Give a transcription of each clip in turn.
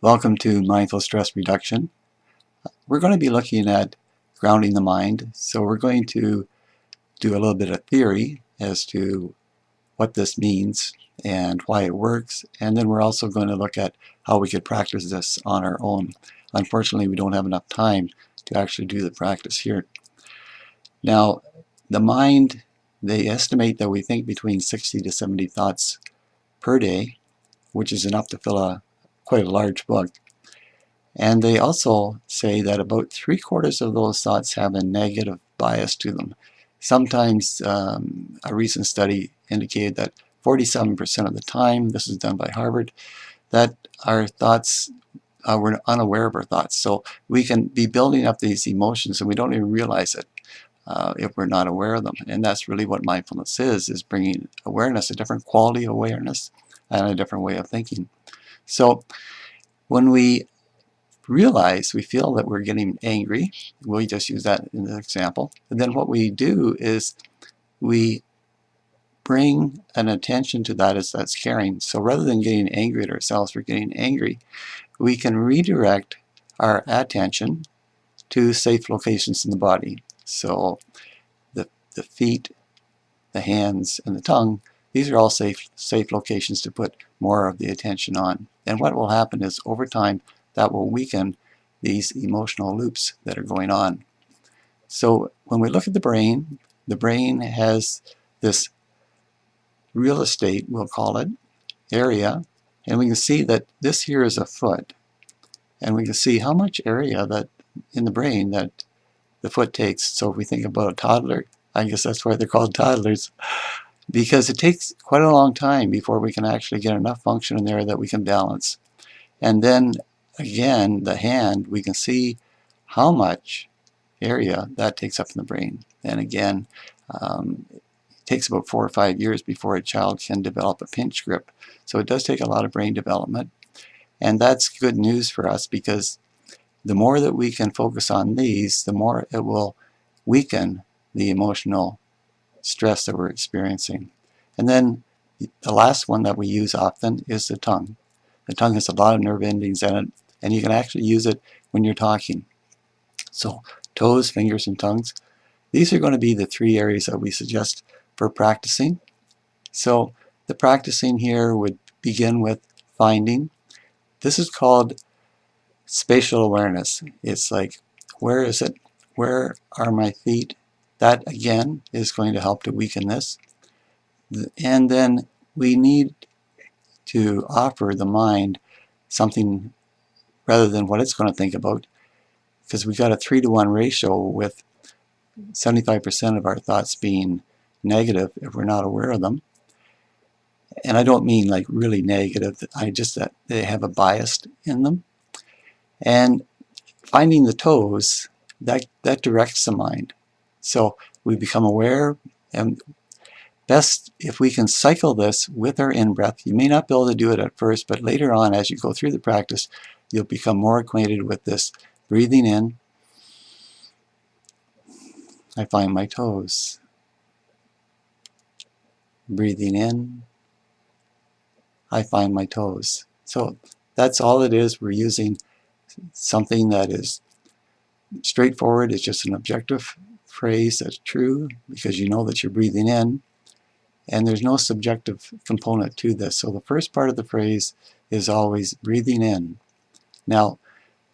Welcome to Mindful Stress Reduction. We're going to be looking at grounding the mind. So we're going to do a little bit of theory as to what this means and why it works. And then we're also going to look at how we could practice this on our own. Unfortunately, we don't have enough time to actually do the practice here. Now, the mind, they estimate that we think between 60 to 70 thoughts per day, which is enough to fill quite a large book. And they also say that about 3/4 of those thoughts have a negative bias to them. Sometimes a recent study indicated that 47% of the time, this is done by Harvard, that our thoughts, we're unaware of our thoughts. So we can be building up these emotions and we don't even realize it if we're not aware of them. And that's really what mindfulness is bringing awareness, a different quality of awareness and a different way of thinking. So when we feel that we're getting angry, we'll just use that in the example, and then what we do is we bring an attention to that as that's caring. So rather than getting angry at ourselves for getting angry, we can redirect our attention to safe locations in the body. So the feet, the hands, and the tongue, these are all safe locations to put more of the attention on. And what will happen is over time that will weaken these emotional loops that are going on. So when we look at the brain has this real estate, we'll call it, area, and we can see that this here is a foot. And we can see how much area that in the brain that the foot takes. So if we think about a toddler, I guess that's why they're called toddlers, because it takes quite a long time before we can actually get enough function in there that we can balance. And then again, the hand, we can see how much area that takes up in the brain. And again, it takes about 4 or 5 years before a child can develop a pinch grip. So it does take a lot of brain development. And that's good news for us because the more that we can focus on these, the more it will weaken the emotional stress that we're experiencing. And then the last one that we use often is the tongue. The tongue has a lot of nerve endings in it, and you can actually use it when you're talking. So toes, fingers, and tongues, these are going to be the 3 areas that we suggest for practicing. So the practicing here would begin with finding. This is called spatial awareness. It's like, where is it? Where are my feet? That again is going to help to weaken this. And then we need to offer the mind something rather than what it's going to think about, because we got a 3-to-1 ratio with 75% of our thoughts being negative if we're not aware of them. And I don't mean like really negative, I just that they have a bias in them. And finding the toes, that directs the mind. So we become aware, and best if we can cycle this with our in-breath. You may not be able to do it at first, but later on as you go through the practice, you'll become more acquainted with this. Breathing in, I find my toes. Breathing in, I find my toes. So that's all it is. We're using something that is straightforward. It's just an objective phrase that's true because you know that you're breathing in, and there's no subjective component to this. So the first part of the phrase is always breathing in. Now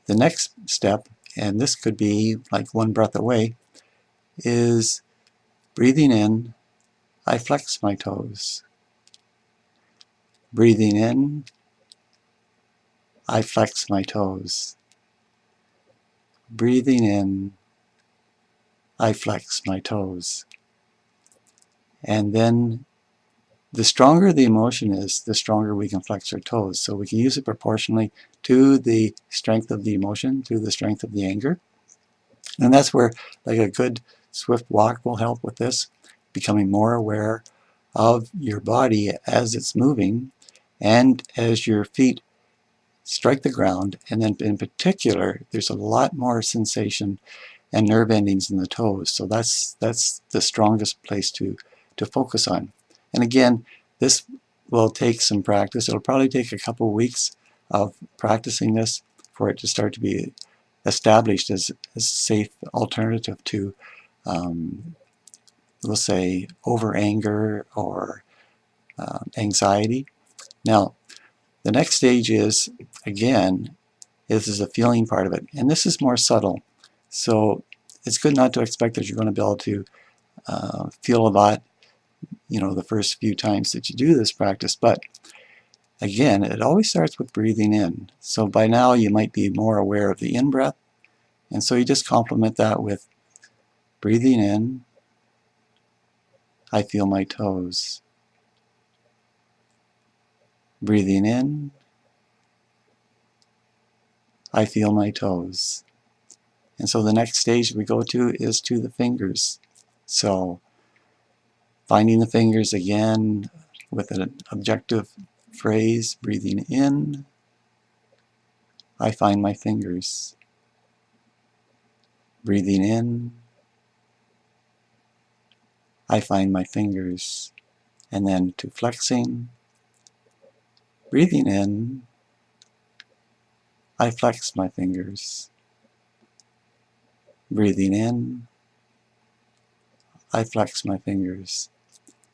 the next step, and this could be like one breath away, is breathing in, I flex my toes. Breathing in, I flex my toes. Breathing in, I flex my toes. And then the stronger the emotion is, the stronger we can flex our toes. So we can use it proportionally to the strength of the emotion, to the strength of the anger. And that's where like a good swift walk will help with this, becoming more aware of your body as it's moving and as your feet strike the ground. And then in particular, there's a lot more sensation and nerve endings in the toes. So that's the strongest place to focus on. And again, this will take some practice. It'll probably take a couple weeks of practicing this for it to start to be established as a safe alternative to, we'll say, over anger or anxiety. Now, the next stage is, again, this is the feeling part of it, and this is more subtle. So it's good not to expect that you're going to be able to feel a lot, the first few times that you do this practice, but again, it always starts with breathing in. So by now you might be more aware of the in-breath, and so you just complement that with breathing in, I feel my toes. Breathing in, I feel my toes. And so the next stage we go to is to the fingers. So finding the fingers again with an objective phrase, breathing in, I find my fingers. Breathing in, I find my fingers. And then to flexing, breathing in, I flex my fingers. Breathing in, I flex my fingers.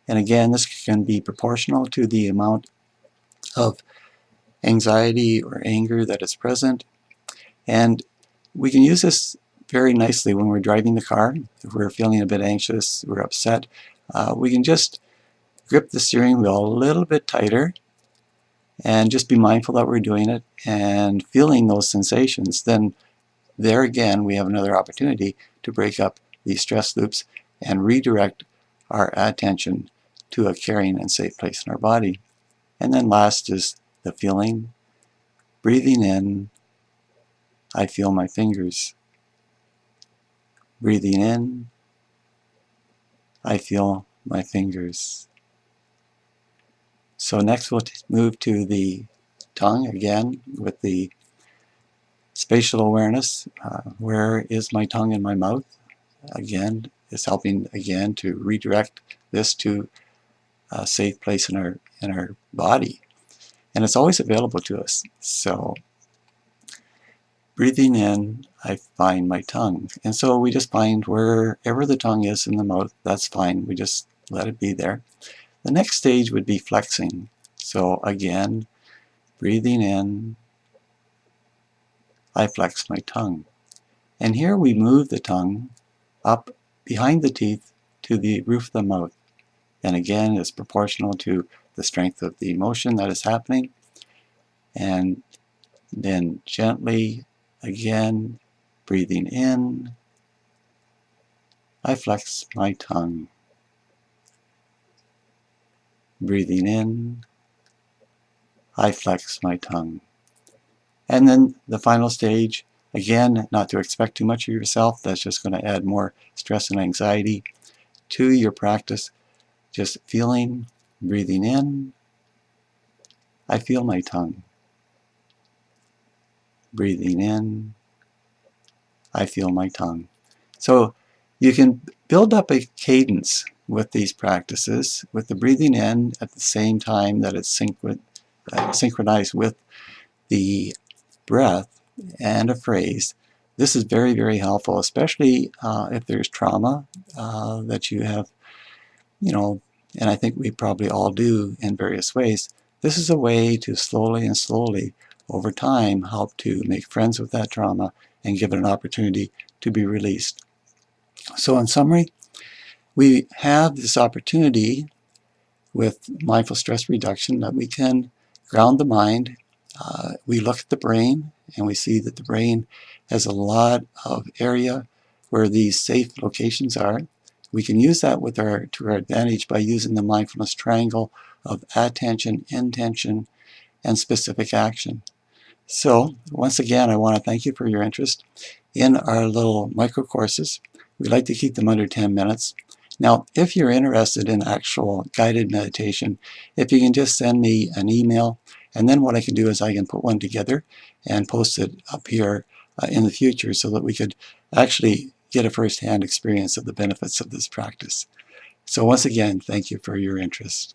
And again, this can be proportional to the amount of anxiety or anger that is present. And we can use this very nicely when we're driving the car. If we're feeling a bit anxious, we're upset, we can just grip the steering wheel a little bit tighter and just be mindful that we're doing it and feeling those sensations. Then there again, we have another opportunity to break up these stress loops and redirect our attention to a caring and safe place in our body. And then last is the feeling. Breathing in, I feel my fingers. Breathing in, I feel my fingers. So next we'll move to the tongue again with the spatial awareness. Where is my tongue in my mouth? Again, it's helping again to redirect this to a safe place in our body. And it's always available to us. So breathing in, I find my tongue. And so we just find wherever the tongue is in the mouth, that's fine. We just let it be there. The next stage would be flexing. So again, breathing in, I flex my tongue. And here we move the tongue up behind the teeth to the roof of the mouth. And again, it's proportional to the strength of the emotion that is happening. And then gently, again, breathing in, I flex my tongue. Breathing in, I flex my tongue. And then the final stage, again, not to expect too much of yourself. That's just going to add more stress and anxiety to your practice. Just feeling, breathing in, I feel my tongue. Breathing in, I feel my tongue. So you can build up a cadence with these practices, with the breathing in at the same time that it's synchronized with the breath and a phrase. This is very, very helpful, especially if there's trauma that you have, and I think we probably all do in various ways. This is a way to slowly and slowly, over time, help to make friends with that trauma and give it an opportunity to be released. So in summary, we have this opportunity with mindful stress reduction that we can ground the mind. We look at the brain and we see that the brain has a lot of area where these safe locations are. We can use that to our advantage by using the mindfulness triangle of attention, intention, and specific action. So once again, I want to thank you for your interest in our little micro courses. We like to keep them under 10 minutes. Now, if you're interested in actual guided meditation, if you can just send me an email, and then what I can do is I can put one together and post it up here in the future so that we could actually get a first-hand experience of the benefits of this practice. So once again, thank you for your interest.